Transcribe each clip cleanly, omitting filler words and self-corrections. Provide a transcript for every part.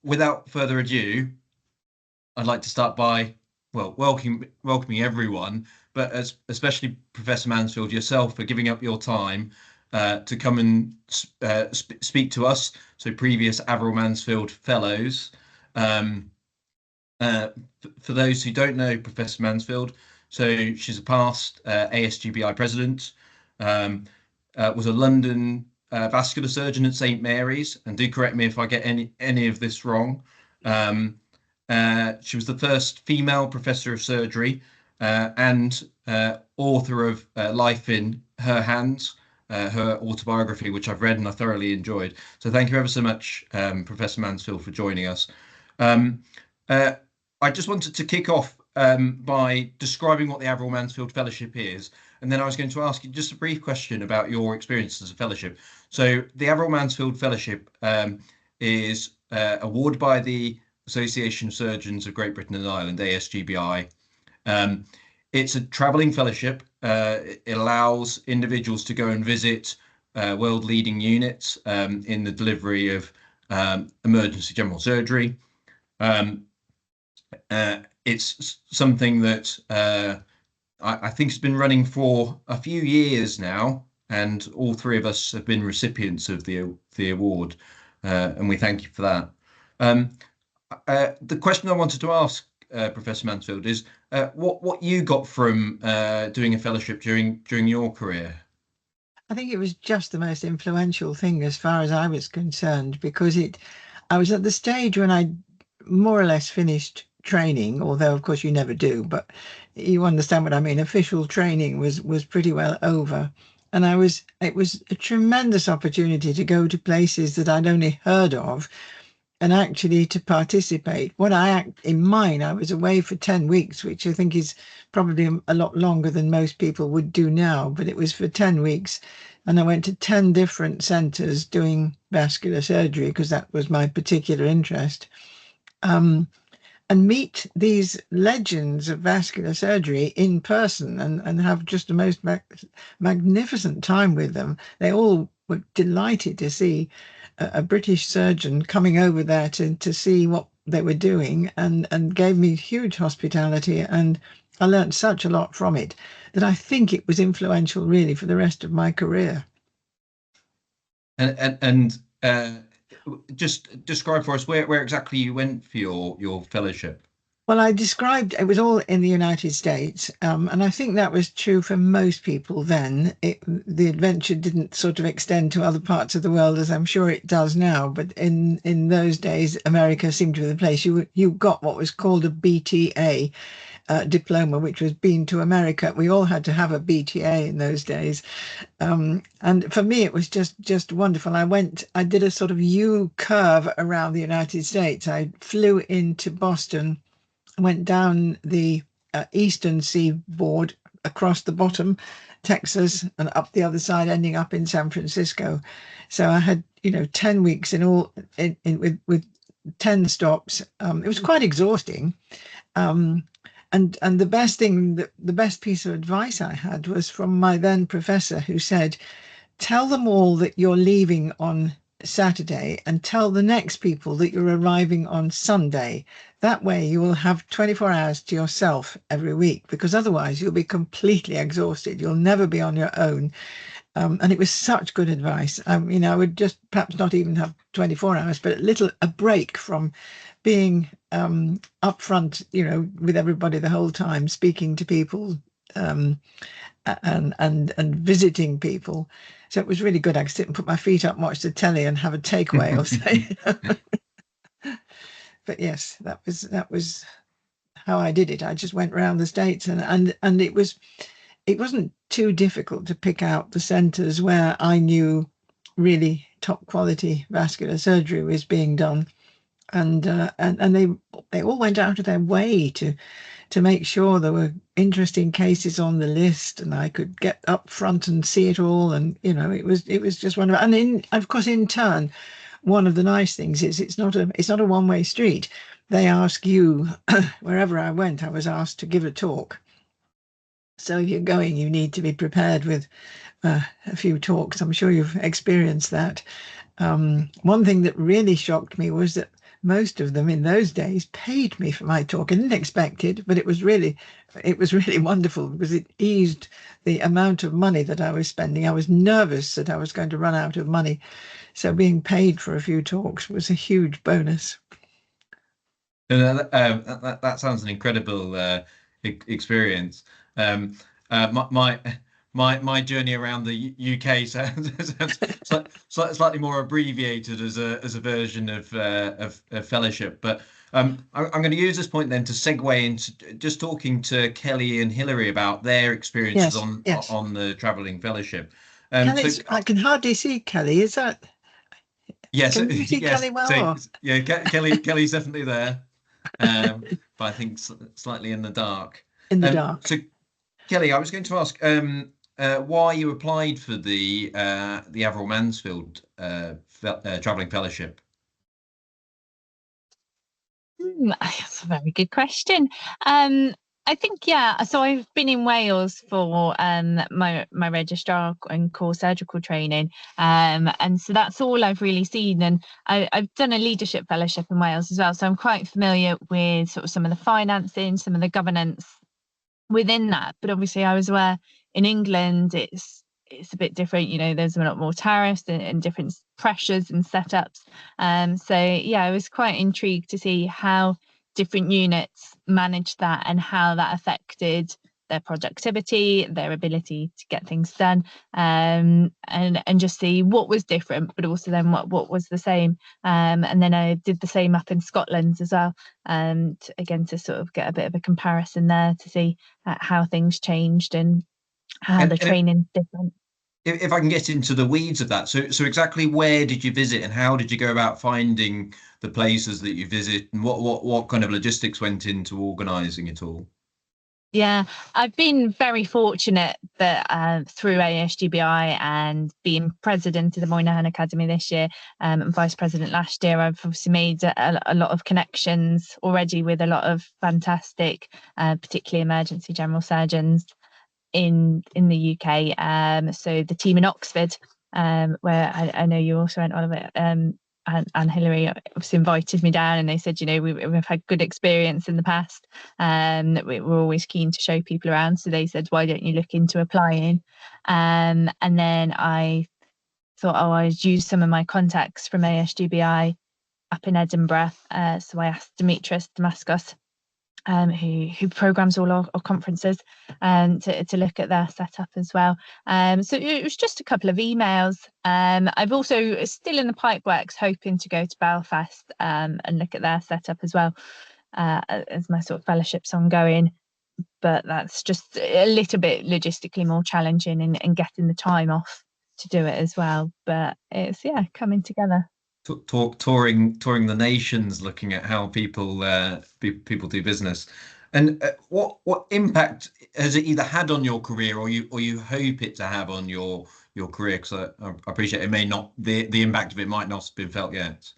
without further ado, I'd like to start by, well, welcoming everyone, but especially Professor Mansfield, yourself, for giving up your time to come and speak to us. So previous Averil Mansfield Fellows. Um, for those who don't know Professor Mansfield, so she's a past ASGBI president, was a London vascular surgeon at St Mary's, and do correct me if I get any of this wrong. She was the first female professor of surgery and author of Life in Her Hands, her autobiography, which I've read and I thoroughly enjoyed. So thank you ever so much, Professor Mansfield, for joining us. Um, uh, I just wanted to kick off by describing what the Averil Mansfield Fellowship is, and then I was going to ask you just a brief question about your experience as a fellowship. So the Averil Mansfield Fellowship is awarded by the Association of Surgeons of Great Britain and Ireland, ASGBI. It's a travelling fellowship. It allows individuals to go and visit world-leading units in the delivery of emergency general surgery. It's something that I think has been running for a few years now, and all three of us have been recipients of the award, and we thank you for that. The question I wanted to ask Professor Mansfield is what you got from doing a fellowship during your career. I think it was just the most influential thing as far as I was concerned, because I was at the stage when I more or less finished training, although of course you never do, but you understand what I mean. Official training was pretty well over, and it was a tremendous opportunity to go to places that I'd only heard of and actually to participate. In mine, I was away for 10 weeks, which I think is probably a lot longer than most people would do now, but it was for 10 weeks. And I went to 10 different centres doing vascular surgery because that was my particular interest. And meet these legends of vascular surgery in person and have just the most magnificent time with them. They all were delighted to see a British surgeon coming over there to see what they were doing, and gave me huge hospitality, and I learned such a lot from it that I think it was influential really for the rest of my career. And just describe for us where exactly you went for your fellowship. Well, I described it was all in the United States, and I think that was true for most people then. The adventure didn't sort of extend to other parts of the world, as I'm sure it does now. But in those days, America seemed to be the place. You got what was called a BTA diploma, which was Been to America. We all had to have a BTA in those days, and for me it was just wonderful. I did a sort of U curve around the United States. I flew into Boston, went down the eastern seaboard across the bottom, Texas, and up the other side, ending up in San Francisco. So I had 10 weeks in all, with 10 stops. It was quite exhausting. And the best thing, the best piece of advice I had was from my then professor, who said, tell them all that you're leaving on Saturday and tell the next people that you're arriving on Sunday. That way you will have 24 hours to yourself every week, because otherwise you'll be completely exhausted. You'll never be on your own. And it was such good advice. I would just perhaps not even have 24 hours, but a break from being up front, with everybody the whole time, speaking to people and visiting people. So it was really good. I could sit and put my feet up, watch the telly, and have a takeaway or so. But yes, that was how I did it. I just went around the States, and it wasn't too difficult to pick out the centres where I knew really top quality vascular surgery was being done, and they all went out of their way to make sure there were interesting cases on the list, and I could get up front and see it all. And it was just wonderful. And of course, in turn, one of the nice things is it's not a one-way street. They ask you, wherever I went, I was asked to give a talk. So if you're going, you need to be prepared with a few talks. I'm sure you've experienced that. One thing that really shocked me was that most of them in those days paid me for my talk. I didn't expect it, but it was really wonderful because it eased the amount of money that I was spending. I was nervous that I was going to run out of money. So being paid for a few talks was a huge bonus. That sounds an incredible experience. Um, my journey around the UK sounds slightly more abbreviated as a version of fellowship. But I'm going to use this point then to segue into just talking to Kellie and Hilary about their experiences Yes, yes. on the travelling fellowship. I can hardly see Kellie. Is that? Yes, Can you see yes. Kellie well? So Or? yeah, Kellie's definitely there. But I think slightly in the dark. In the dark. So Kellie, I was going to ask why you applied for the Averil Mansfield travelling fellowship. That's a very good question. I think, yeah, so I've been in Wales for my registrar and core surgical training, and so that's all I've really seen. And I've done a leadership fellowship in Wales as well, so I'm quite familiar with sort of some of the financing, some of the governance within that. But obviously I was aware in England it's a bit different, you know, there's a lot more tariffs and different pressures and setups. So yeah, I was quite intrigued to see how different units managed that and how that affected their productivity, their ability to get things done, and just see what was different, but also then what was the same. And then I did the same up in Scotland as well, and again to sort of get a bit of a comparison there to see how things changed and how the training different. If I can get into the weeds of that, so exactly where did you visit and how did you go about finding the places that you visit, and what kind of logistics went into organising it all? Yeah, I've been very fortunate that through ASGBI and being president of the Moynihan Academy this year, and vice president last year, I've obviously made a lot of connections already with a lot of fantastic, particularly emergency general surgeons in the UK. So the team in Oxford, where I know you also went, Oliver, and Hilary obviously invited me down, and they said, you know, we've had good experience in the past, and we're always keen to show people around. So they said, why don't you look into applying? And then I thought, oh, I'd use some of my contacts from ASGBI up in Edinburgh. So I asked Demetrius Damascus, who programs all our conferences, to look at their setup as well. So it was just a couple of emails. I've also still in the pipeworks hoping to go to Belfast and look at their setup as well, as my sort of fellowship's ongoing. But that's just a little bit logistically more challenging and getting the time off to do it as well. But it's coming together. Touring the nations, looking at how people do business, and what impact has it either had on your career or you hope it to have on your career? Because I appreciate it may not, the impact of it might not have been felt yet.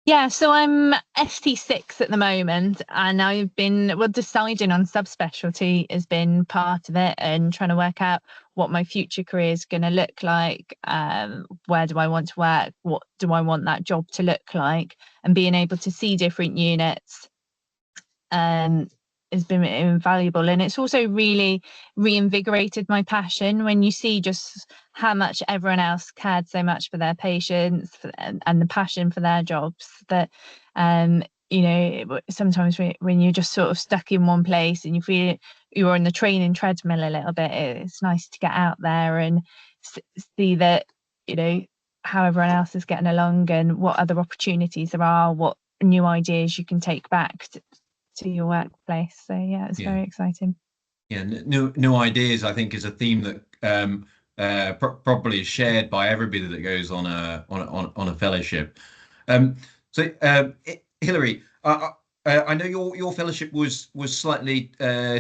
Yeah, so I'm ST6 at the moment, and I've been deciding on subspecialty has been part of it, and trying to work out what my future career is going to look like. Where do I want to work? What do I want that job to look like? And being able to see different units has been invaluable, and it's also really reinvigorated my passion when you see just how much everyone else cared so much for their patients and the passion for their jobs, that you know, sometimes when you're just sort of stuck in one place and you feel you're on the training treadmill a little bit, it's nice to get out there and see that, you know, how everyone else is getting along and what other opportunities there are, what new ideas you can take back to your workplace. So yeah, it's very exciting. Yeah, new ideas, I think, is a theme that probably is shared by everybody that goes on a fellowship. So Hilary, I know your fellowship was slightly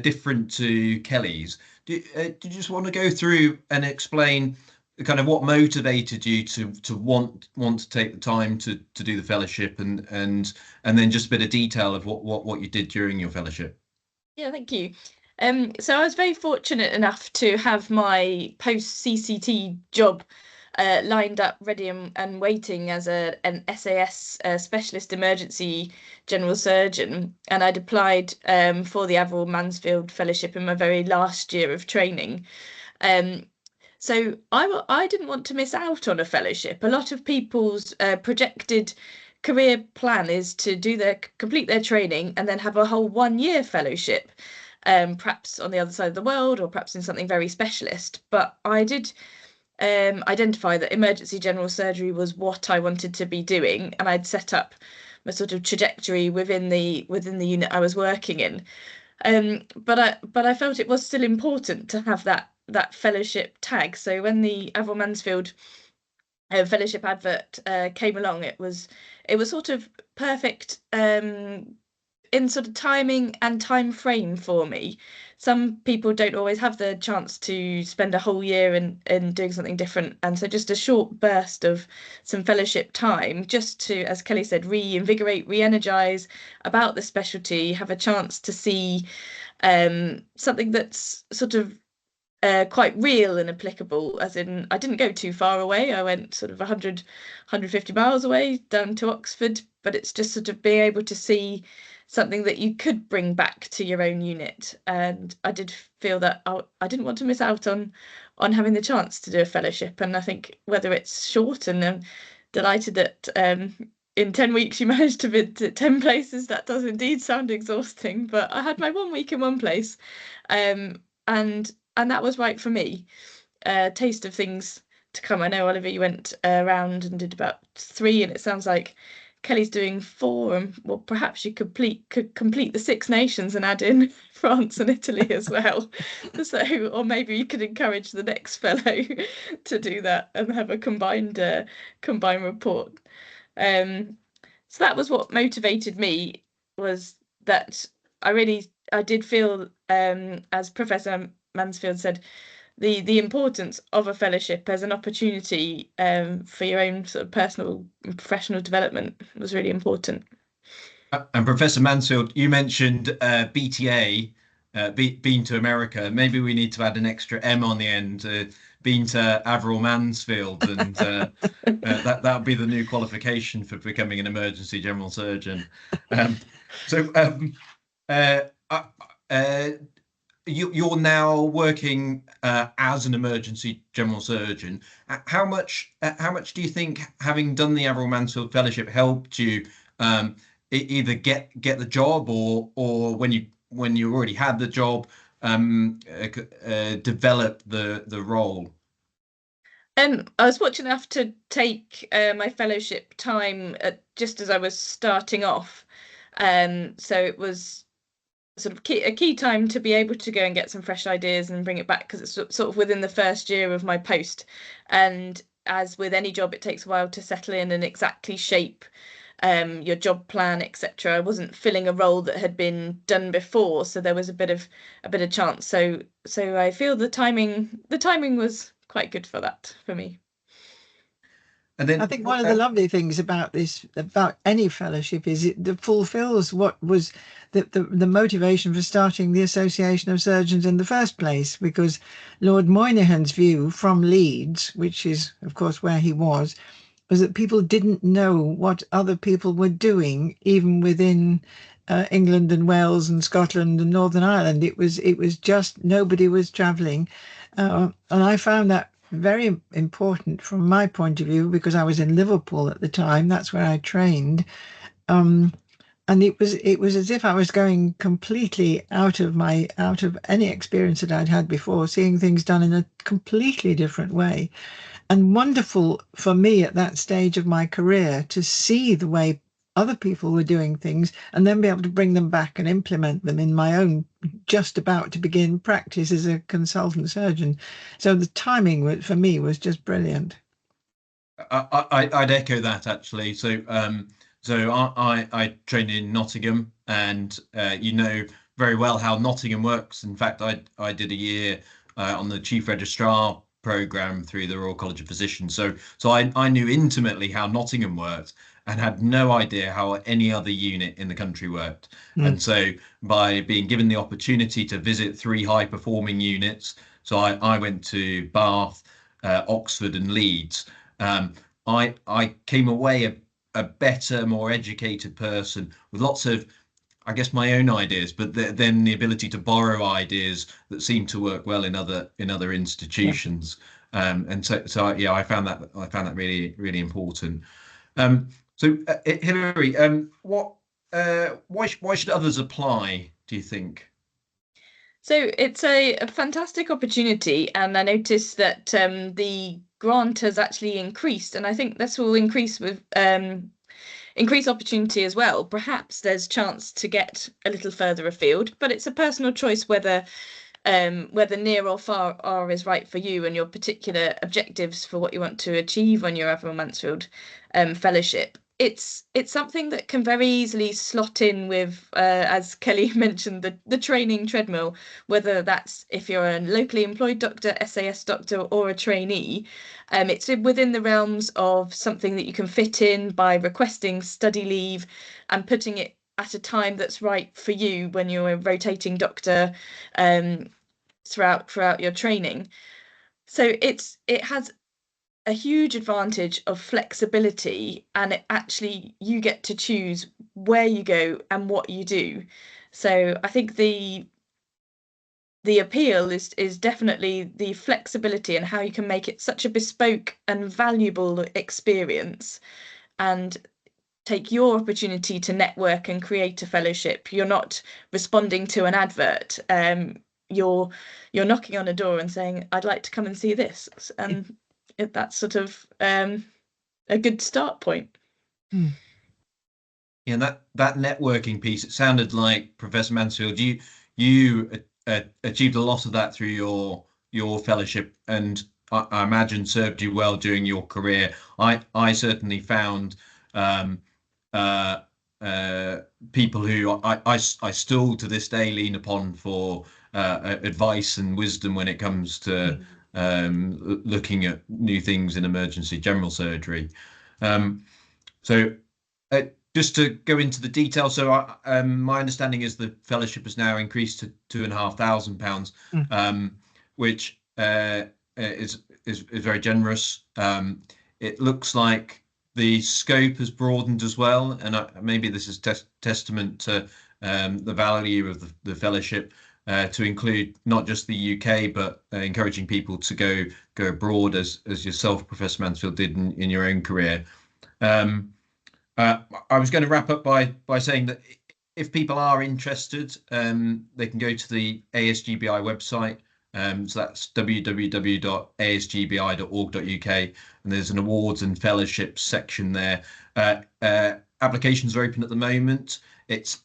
different to Kellie's. Do you just want to go through and explain kind of what motivated you to want to take the time to do the fellowship, and then just a bit of detail of what you did during your fellowship? Yeah, thank you. So I was very fortunate enough to have my post CCT job lined up, ready and waiting as an SAS specialist emergency general surgeon, and I'd applied for the Averil Mansfield Fellowship in my very last year of training. So I didn't want to miss out on a fellowship. A lot of people's projected career plan is to complete their training and then have a whole 1 year fellowship, perhaps on the other side of the world or perhaps in something very specialist. But I did identify that emergency general surgery was what I wanted to be doing, and I'd set up my sort of trajectory within the unit I was working in. But I felt it was still important to have that fellowship tag. So when the Averil Mansfield fellowship advert came along, it was sort of perfect in sort of timing and time frame for me. Some people don't always have the chance to spend a whole year in doing something different, and so just a short burst of some fellowship time, just to, as Kellie said, reinvigorate, re-energize about the specialty, have a chance to see something that's sort of quite real and applicable, as in I didn't go too far away. I went sort of 150 miles away down to Oxford, but it's just sort of being able to see something that you could bring back to your own unit. And I did feel that I didn't want to miss out on having the chance to do a fellowship. And I think whether it's short, and I'm delighted that in 10 weeks you managed to visit 10 places, that does indeed sound exhausting, but I had my 1 week in one place, and that was right for me. Taste of things to come. I know, Oliver, you went around and did about 3, and it sounds like Kellie's doing 4, and well, perhaps you could complete the 6 nations and add in France and Italy as well. So, or maybe you could encourage the next fellow to do that and have a combined report. So that was what motivated me, was that I did feel, as Professor Mansfield said, the importance of a fellowship as an opportunity for your own sort of personal and professional development was really important. And Professor Mansfield, you mentioned BTA, been to America. Maybe we need to add an extra M on the end, been to Averil Mansfield, and that would be the new qualification for becoming an emergency general surgeon. You're now working as an emergency general surgeon. How much do you think having done the Averil Mansfield Fellowship helped you either get the job, or when you already had the job, develop the role? I was fortunate enough to take my fellowship time just as I was starting off, so it was sort of a key time to be able to go and get some fresh ideas and bring it back, because it's sort of within the first year of my post, and as with any job, it takes a while to settle in and exactly shape your job plan, etc. I wasn't filling a role that had been done before, so there was a bit of chance. So I feel the timing was quite good for that for me. And then I think one of the lovely things about any fellowship is it fulfills what was the motivation for starting the Association of Surgeons in the first place, because Lord Moynihan's view from Leeds, which is of course where he was that people didn't know what other people were doing, even within England and Wales and Scotland and Northern Ireland. It was just nobody was travelling, and I found that very important from my point of view, because I was in Liverpool at the time. That's where I trained, and it was as if I was going completely out of any experience that I'd had before, seeing things done in a completely different way. And wonderful for me at that stage of my career to see the way other people were doing things and then be able to bring them back and implement them in my own just about to begin practice as a consultant surgeon. So the timing for me was just brilliant. I'd echo that, actually. So I trained in Nottingham, and you know very well how Nottingham works. In fact, I did a year on the Chief Registrar program through the Royal College of Physicians. So I knew intimately how Nottingham worked and had no idea how any other unit in the country worked. And so by being given the opportunity to visit 3 high performing units, so I went to Bath, Oxford and Leeds, I came away a better, more educated person with lots of, I guess, my own ideas, but then the ability to borrow ideas that seem to work well in other Yeah. institutions. And so yeah, I found that really important. So Hilary, why should others apply, do you think? So it's a fantastic opportunity, and I noticed that the grant has actually increased, and I think this will increase with increase opportunity as well. Perhaps there's chance to get a little further afield, but it's a personal choice whether near or far R is right for you and your particular objectives for what you want to achieve on your Averil Mansfield fellowship. It's something that can very easily slot in with, as Kellie mentioned, the training treadmill, whether that's if you're a locally employed doctor, SAS doctor, or a trainee. It's within the realms of something that you can fit in by requesting study leave and putting it at a time that's right for you when you're a rotating doctor throughout your training. So it has a huge advantage of flexibility, and it actually you get to choose where you go and what you do. So I think the appeal is definitely the flexibility and how you can make it such a bespoke and valuable experience, and take your opportunity to network and create a fellowship. You're not responding to an advert. You're knocking on a door and saying, "I'd like to come and see this," and that's sort of a good start point. Yeah, that networking piece. It sounded like Professor Mansfield. You achieved a lot of that through your fellowship, and I imagine served you well during your career. I certainly found uh, people who I still to this day lean upon for advice and wisdom when it comes to looking at new things in emergency general surgery. So just to go into the details, so my understanding is the fellowship has now increased to £2,500, which is very generous. It looks like the scope has broadened as well, and maybe this is testament to the value of the fellowship to include not just the UK, but encouraging people to go abroad, as yourself, Professor Mansfield, did in your own career. I was going to wrap up by saying that if people are interested, they can go to the ASGBI website. So that's www.asgbi.org.uk, and there's an awards and fellowships section there. Applications are open at the moment. It's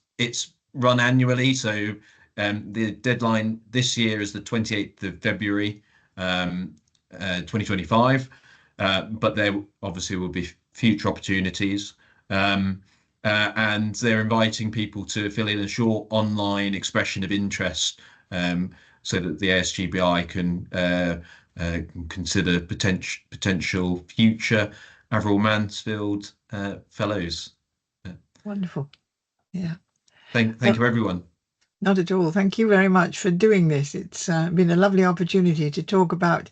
run annually, so the deadline this year is the 28th of February, 2025. But there obviously will be future opportunities. And they're inviting people to fill in a short online expression of interest, so that the ASGBI can consider potential future Averil Mansfield fellows. Wonderful. Yeah. Thank you, everyone. Not at all. Thank you very much for doing this. It's been a lovely opportunity to talk about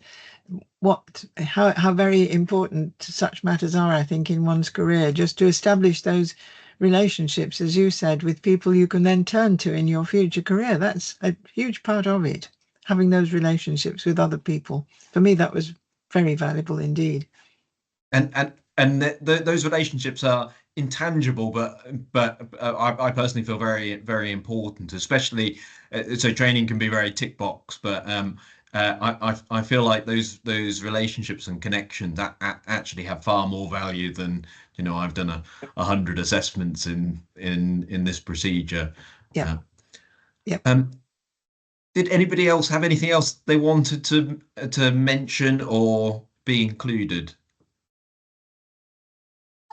how very important such matters are, I think, in one's career, just to establish those relationships, as you said, with people you can then turn to in your future career. That's a huge part of it, having those relationships with other people. For me, that was very valuable indeed. And those relationships are intangible, but I personally feel very, very important, especially so training can be very tick box, but I feel like those relationships and connections that actually have far more value than, I've done 100 assessments in this procedure. Yeah. Did anybody else have anything else they wanted to mention or be included?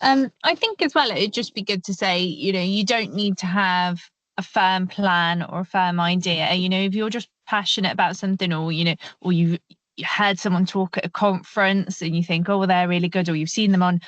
I think as well, it'd just be good to say, you don't need to have a firm plan or a firm idea. If you're just passionate about something, or you heard someone talk at a conference and you think, oh, well, they're really good, or you've seen them on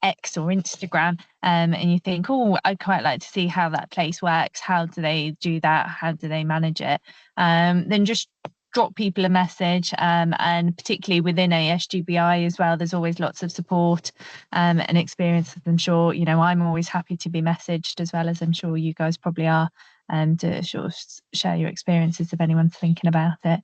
X or Instagram, and you think, oh, I'd quite like to see how that place works. How do they do that? How do they manage it? Then just drop people a message, and particularly within ASGBI as well, there's always lots of support and experience. I'm sure, you know, I'm always happy to be messaged, as well as I'm sure you guys probably are, to sort of share your experiences if anyone's thinking about it.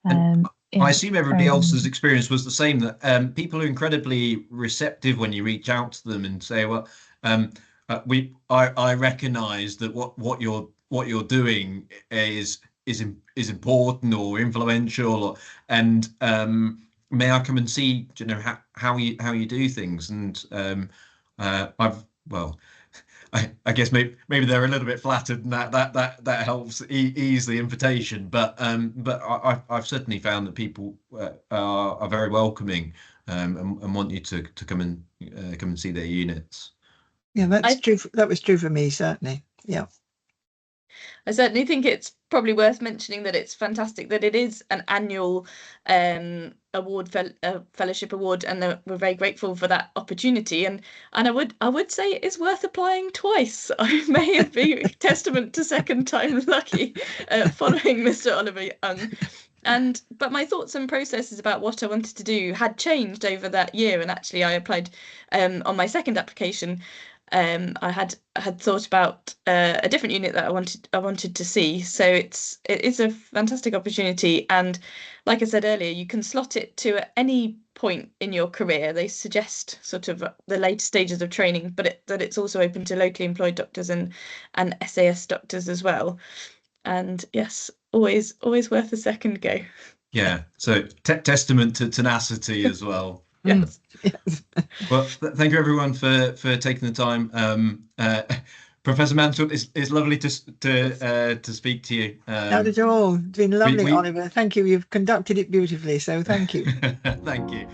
I assume everybody else's experience was the same, that people are incredibly receptive when you reach out to them and say, well, I recognize that what you're doing is important or influential, and may I come and see, you know, how you do things. And I guess maybe they're a little bit flattered, and that helps ease the invitation. But I've certainly found that people are very welcoming, and want you to come and see their units. Yeah, that's true. That was true for me, certainly. Yeah. I certainly think it's probably worth mentioning that it's fantastic that it is an annual award, fellowship award, and we're very grateful for that opportunity. And I would say it is worth applying twice. I may have been testament to second time lucky following Mr. Oliver Young. But my thoughts and processes about what I wanted to do had changed over that year, and actually I applied on my second application. I had thought about a different unit that I wanted to see. So it is a fantastic opportunity, and like I said earlier, you can slot it to at any point in your career. They suggest sort of the later stages of training, but that it's also open to locally employed doctors and SAS doctors as well. And yes, always worth a second go. Yeah, so testament to tenacity as well. Yes. Well, thank you everyone for taking the time. Professor Mansfield, it's lovely to speak to you. Not at all. It's been lovely, Oliver. Thank you. You've conducted it beautifully, so thank you. Thank you.